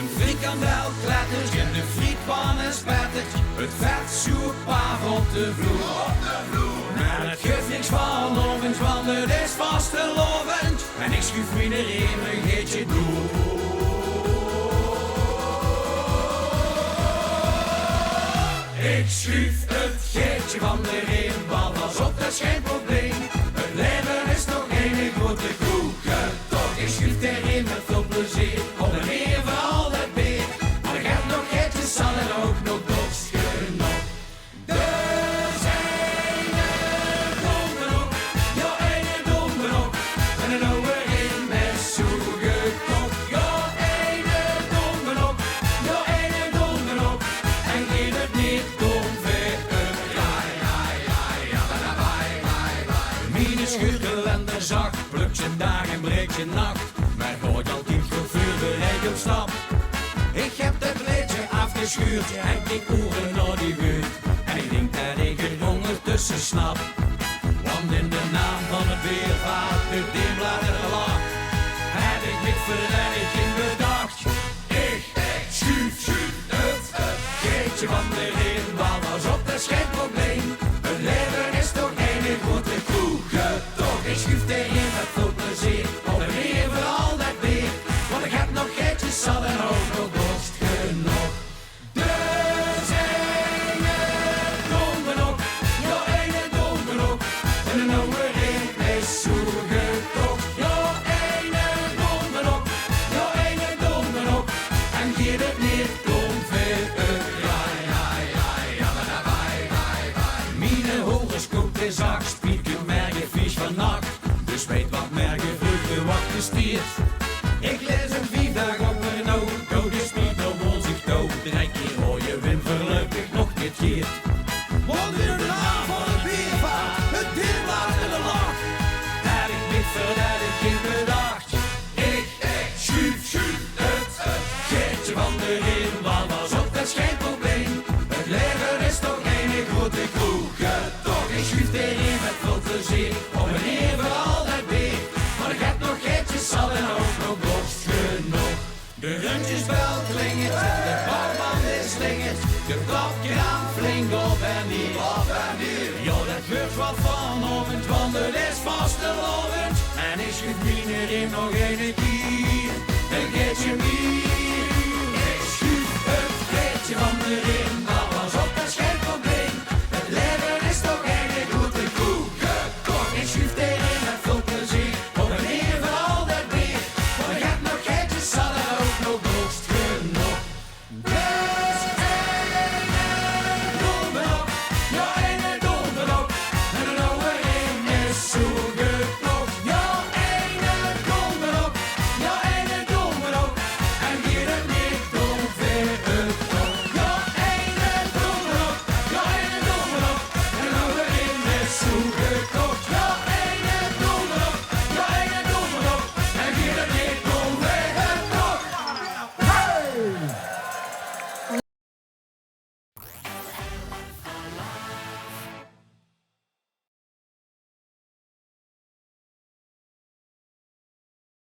Een frikandel klettert en de frietpannen spettert. Het vet zoekt paf op de vloer. Maar het geeft niks van ovens, want het is vastelovend. En ik schuif iedereen een geetje door. Ik schuif het geetje van de regenbal, pas op, dat is geen probleem. Het leven is nog een grote koekentocht. Ik schuif erin met veel plezier, op en neer van al dat beer. Maar ik heb nog geetjes al en ook nog dorst genoeg. Dus ene donderop, ja ene donderop. En een oude in met zoegekocht. Ja ene donderop, ja ene donderop. En geef het niet om verder. Mine schuurt en de zak, plukt je dag en breekt je nacht. Maar gooit altijd gevuur bereid op stap. Ik heb dat kleedje afgeschuurd en ik oeren naar die buurt. En ik denk dat ik er ondertussen snap. Want in de naam van het weervaart, de deembladen lach, heb ik niet verder in bedacht. Ik schuif het geetje van de regenbal, pas op, dat is geen probleem. Het leven is toch een grote koekentocht. Ik schuif erin met veel plezier, op en neer voor al dat weer. Want ik heb nog geetjes al en ook nog dorst genoeg. Dus ene donderop, ja ene donderop. En een oude ring is zoegekocht. Ja ene donderop, ja ene donderop. En geef het niet om verder. Mine horoskoop is acht, spieken merken vies van nacht. Dus weet wat merken vruchten wat gestierd. Ik lees een 4 dagen op een auto, die spiet op ons zich dood. 3 keer hoor je win voorlopig nog dit keer. Want in de naam van het weervaart, het deemblaad en de lach, heb ik niet voordat ik in bedacht. Ik schuif het geetje van de regenbal, pas op, dat is geen probleem. Het leven is toch een grote koekentocht. Ik schuif erin met veel plezier, op en neer voor al dat weer. Maar ik heb nog geetjes al en ook nog dorst genoeg. De rundjesbel klinkt en de barman is slingert. De klapkraan flink op en neer. Ja, dat geurt wat vanavond, want het is vastelovend. En ik schuif erin nog een keer.